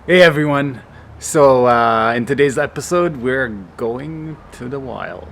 Hey everyone! In today's episode, we're going to the wild.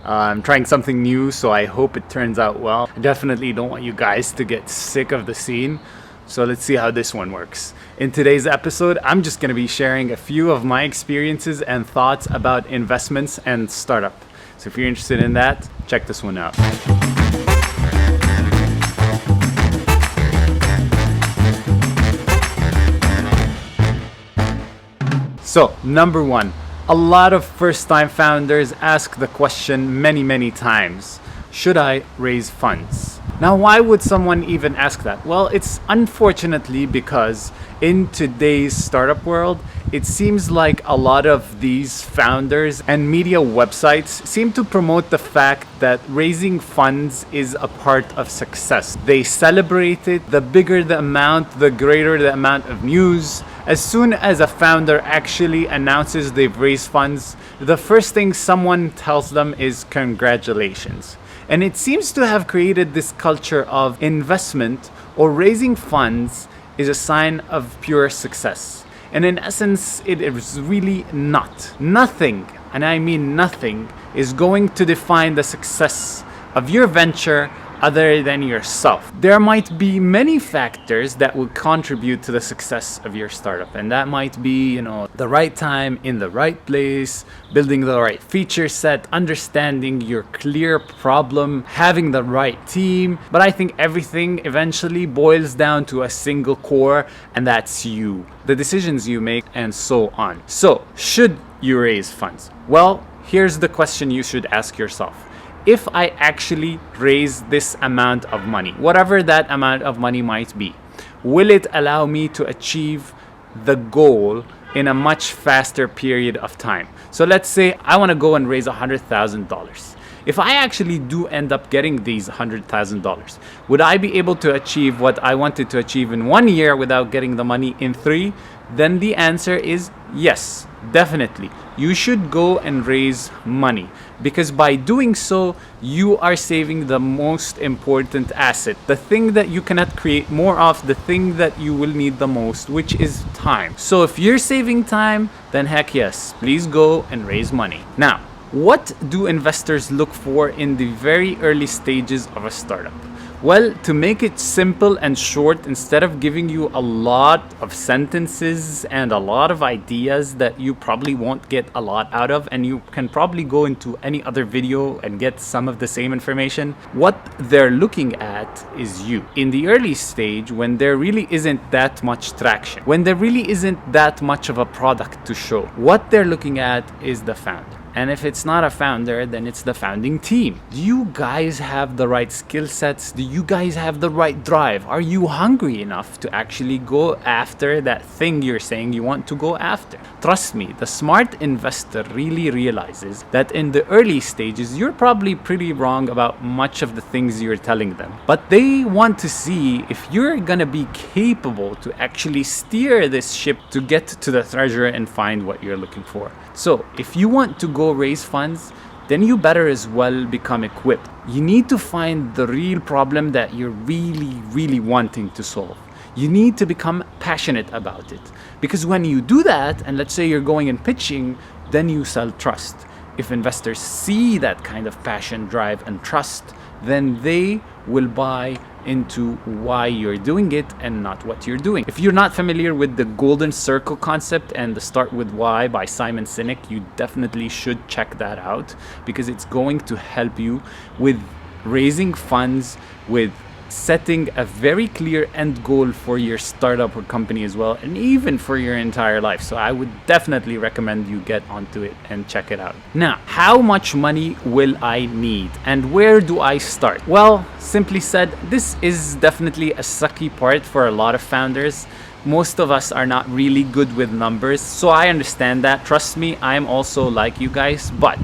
I'm trying something new, so I hope it turns out well. I definitely don't want you guys to get sick of the scene, so let's see how this one works. In today's episode, I'm just going to be sharing a few of my experiences and thoughts about investments and startup. So if you're interested in that, check this one out. So, number one, a lot of first time founders ask the question many times: should I raise funds? Now, why would someone even ask that? Well, it's unfortunately because in today's startup world, it seems like a lot of these founders and media websites seem to promote the fact that raising funds is a part of success. They celebrate it. The bigger the amount, the greater the amount of news. As soon as a founder actually announces they've raised funds, the first thing someone tells them is congratulations. And it seems to have created this culture of investment or raising funds is a sign of pure success. And in essence, it is really not. Nothing, and I mean nothing, is going to define the success of your venture other than yourself. There might be many factors that will contribute to the success of your startup, and that might be, the right time in the right place, building the right feature set, understanding your clear problem, having the right team. But I think everything eventually boils down to a single core, and that's you, the decisions you make, and so on. So, should you raise funds? Well, here's the question you should ask yourself. If I actually raise this amount of money, whatever that amount of money might be, will it allow me to achieve the goal in a much faster period of time? So let's say I want to go and raise $100,000. If I actually do end up getting these $100,000, would I be able to achieve what I wanted to achieve in 1 year without getting the money in 3? Then the answer is yes, definitely. You should go and raise money, because by doing so, you are saving the most important asset, the thing that you cannot create more of, the thing that you will need the most, which is time. So if you're saving time, then heck yes, please go and raise money. Now, what do investors look for in the very early stages of a startup? Well, to make it simple and short, instead of giving you a lot of sentences and a lot of ideas that you probably won't get a lot out of, and you can probably go into any other video and get some of the same information, what they're looking at is you. In the early stage, when there really isn't that much traction, when there really isn't that much of a product to show, what they're looking at is the founder. And if it's not a founder, then it's the founding team. Do you guys have the right skill sets? Do you guys have the right drive? Are you hungry enough to actually go after that thing you're saying you want to go after? Trust me, the smart investor really realizes that in the early stages, you're probably pretty wrong about much of the things you're telling them. But they want to see if you're gonna be capable to actually steer this ship to get to the treasure and find what you're looking for. So, if you want to go raise funds, then you better as well become equipped. You need to find the real problem that you're really wanting to solve. You need to become passionate about it. Because when you do that, and let's say you're going and pitching, then you sell trust. If investors see that kind of passion, drive, and trust, then they will buy into why you're doing it and not what you're doing. If you're not familiar with the golden circle concept and the Start With Why by Simon Sinek, you definitely should check that out, because it's going to help you with raising funds, with setting a very clear end goal for your startup or company as well, and even for your entire life. So I would definitely recommend you get onto it and check it out. Now, how much money will I need and where do I start? Well, simply said, this is definitely a sucky part for a lot of founders. Most of us are not really good with numbers, so I understand that. Trust me, I'm also like you guys, but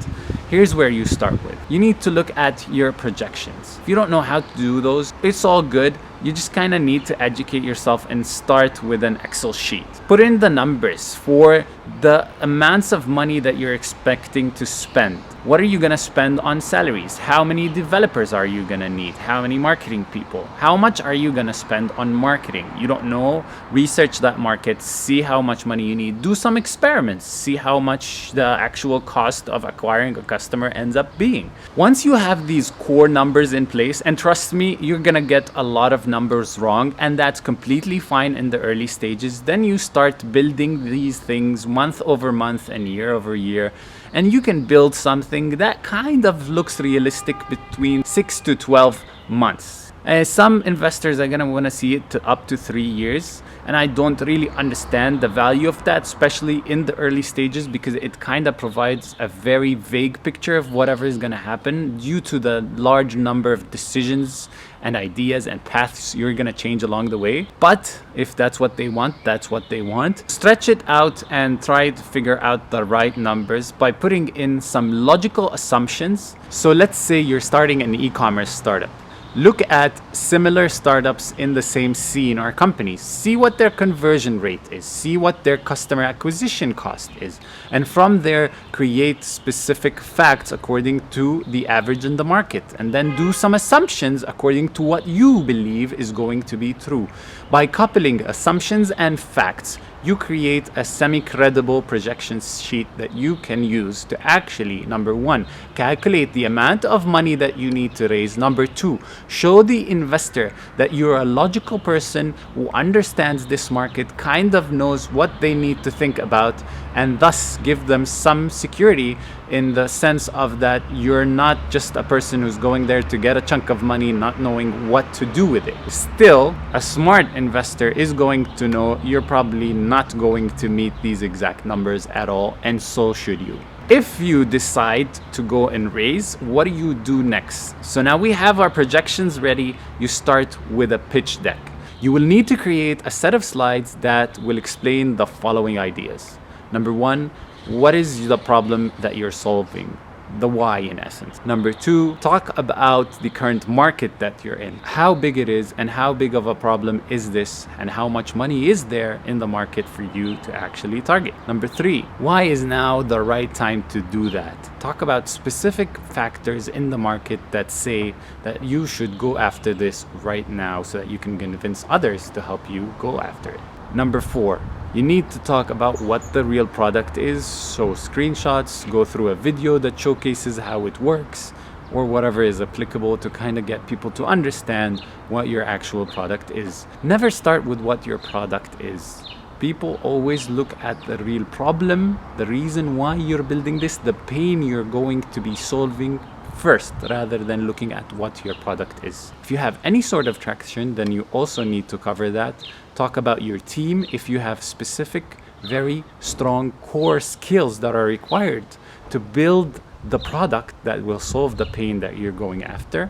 here's where you start with. You need to look at your projections. If you don't know how to do those, it's all good. You just kind of need to educate yourself and start with an Excel sheet. Put in the numbers for the amounts of money that you're expecting to spend What are you going to spend on salaries? How many developers are you going to need? How many marketing people? How much are you going to spend on marketing? You don't know. Research that market, see how much money you need. Do some experiments, see how much the actual cost of acquiring a customer ends up being. Once you have these core numbers in place, and trust me, you're going to get a lot of numbers wrong, and that's completely fine in the early stages. Then you start building these things month over month and year over year. And you can build something that kind of looks realistic between 6 to 12 months. Some investors are going to want to see it to up to 3 years. And I don't really understand the value of that, especially in the early stages, because it kind of provides a very vague picture of whatever is going to happen due to the large number of decisions and ideas and paths you're going to change along the way. But if that's what they want, that's what they want. Stretch it out and try to figure out the right numbers by putting in some logical assumptions. So let's say you're starting an e-commerce startup. Look at similar startups in the same scene or companies. See what their conversion rate is. See what their customer acquisition cost is. And from there, create specific facts according to the average in the market. And then do some assumptions according to what you believe is going to be true. By coupling assumptions and facts, you create a semi-credible projection sheet that you can use to actually, number one, calculate the amount of money that you need to raise. Number two, show the investor that you're a logical person who understands this market, kind of knows what they need to think about, and thus give them some security in the sense of that you're not just a person who's going there to get a chunk of money not knowing what to do with it. Still, a smart investor is going to know you're probably not going to meet these exact numbers at all, and so should you. If you decide to go and raise, what do you do next? So now we have our projections ready. You start with a pitch deck. You will need to create a set of slides that will explain the following ideas. Number one, what is the problem that you're solving? The why, in essence. Number two, talk about the current market that you're in. How big it is and how big of a problem is this, and how much money is there in the market for you to actually target. Number three, why is now the right time to do that? Talk about specific factors in the market that say that you should go after this right now so that you can convince others to help you go after it. Number four, you need to talk about what the real product is. So screenshots, go through a video that showcases how it works, or whatever is applicable to kind of get people to understand what your actual product is. Never start with what your product is. People always look at the real problem, the reason why you're building this, the pain you're going to be solving first, rather than looking at what your product is. If you have any sort of traction, then you also need to cover that. Talk about your team if you have specific, very strong core skills that are required to build the product that will solve the pain that you're going after.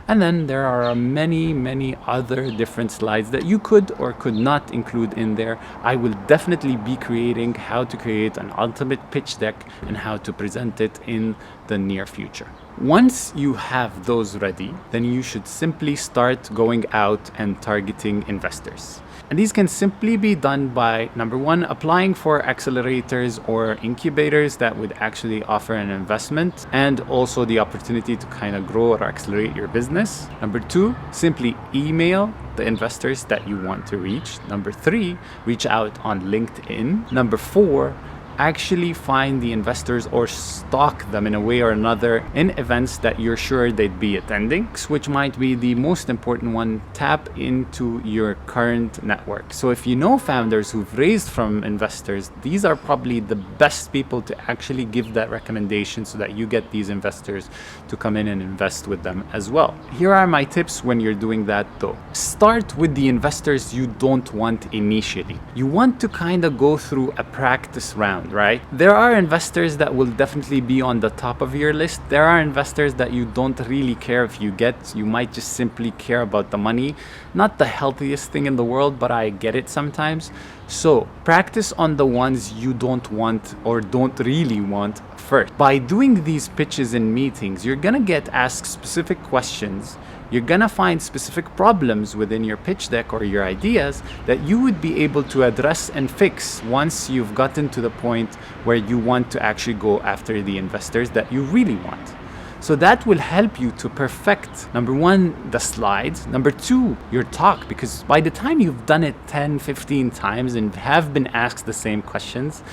And then there are many other different slides that you could or could not include in there. I will definitely be creating how to create an ultimate pitch deck and how to present it in the near future. Once you have those ready, then you should simply start going out and targeting investors. And these can simply be done by, number one, applying for accelerators or incubators that would actually offer an investment and also the opportunity to kind of grow or accelerate your business. Number two, simply email the investors that you want to reach. Number three, reach out on LinkedIn. Number four, actually find the investors or stalk them in a way or another in events that you're sure they'd be attending, which might be the most important one. Tap into your current network. So if you know founders who've raised from investors, these are probably the best people to actually give that recommendation so that you get these investors to come in and invest with them as well. Here are my tips when you're doing that though. Start with the investors you don't want initially. You want to kind of go through a practice round, right? There are investors that will definitely be on the top of your list. There are investors that you don't really care if you get. You might just simply care about the money. Not the healthiest thing in the world, but I get it sometimes. So practice on the ones you don't want or don't really want first. By doing these pitches in meetings, you're gonna get asked specific questions. you're gonna find specific problems within your pitch deck or your ideas that you would be able to address and fix once you've gotten to the point where you want to actually go after the investors that you really want. So that will help you to perfect, number one, the slides, number two, your talk, because by the time you've done it 10, 15 times and have been asked the same questions,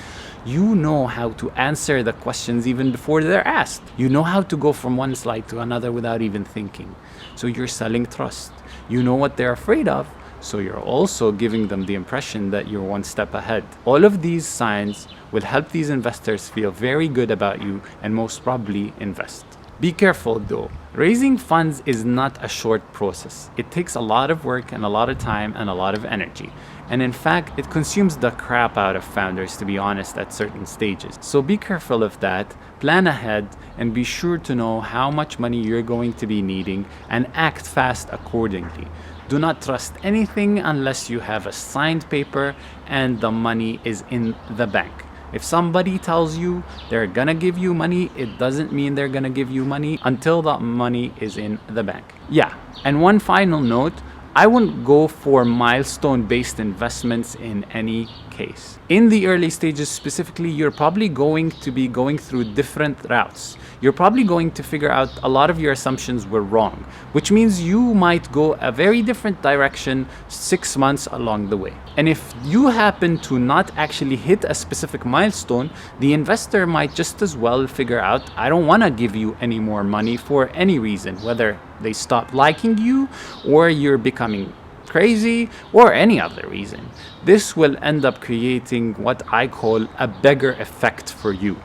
you know how to answer the questions even before they're asked. You know how to go from one slide to another without even thinking. So you're selling trust. You know what they're afraid of, so you're also giving them the impression that you're one step ahead. All of these signs will help these investors feel very good about you and most probably invest. Be careful though. Raising funds is not a short process. It takes a lot of work and a lot of time and a lot of energy. And in fact, it consumes the crap out of founders, to be honest, at certain stages. So be careful of that, plan ahead, and be sure to know how much money you're going to be needing and act fast accordingly. Do not trust anything unless you have a signed paper and the money is in the bank. If somebody tells you they're gonna give you money, it doesn't mean they're gonna give you money until that money is in the bank. Yeah, and one final note, I wouldn't go for milestone-based investments in any case. In the early stages specifically, you're probably going to be going through different routes. You're probably going to figure out a lot of your assumptions were wrong, which means you might go a very different direction 6 months along the way. And if you happen to not actually hit a specific milestone, the investor might just as well figure out, I don't want to give you any more money for any reason, whether they stop liking you or you're becoming crazy or any other reason. This will end up creating what I call a beggar effect for you.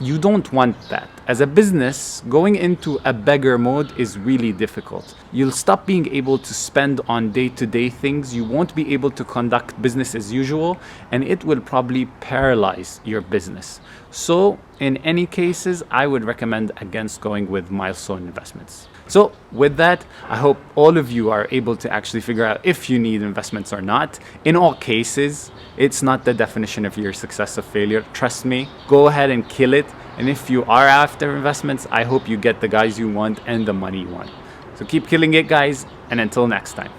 You don't want that. As a business, going into a beggar mode is really difficult. You'll stop being able to spend on day-to-day things. You won't be able to conduct business as usual, and it will probably paralyze your business. So, in any cases, I would recommend against going with milestone investments. So with that, I hope all of you are able to actually figure out if you need investments or not. In all cases, it's not the definition of your success or failure. Trust me, go ahead and kill it. And if you are after investments, I hope you get the guys you want and the money you want. So keep killing it, guys, and until next time.